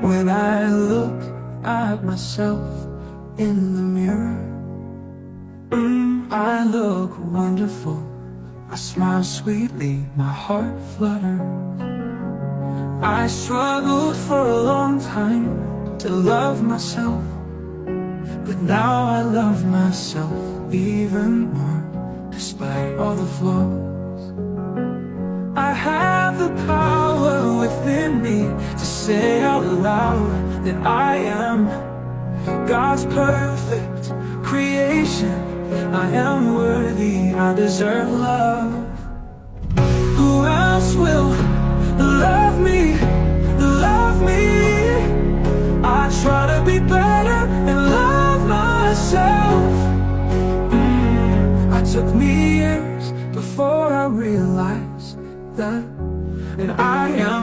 When I look at myself in the mirror, I look wonderful. I smile sweetly, my heart flutters. I struggled for a long time to love myself, but now I love myself even more, despite all the flaws. I have the power within me to say out loud that I am God's perfect creation. I am worthy, I deserve love. Who else will love me, love me? I try to be better and love myself. It took me years before I realized that I am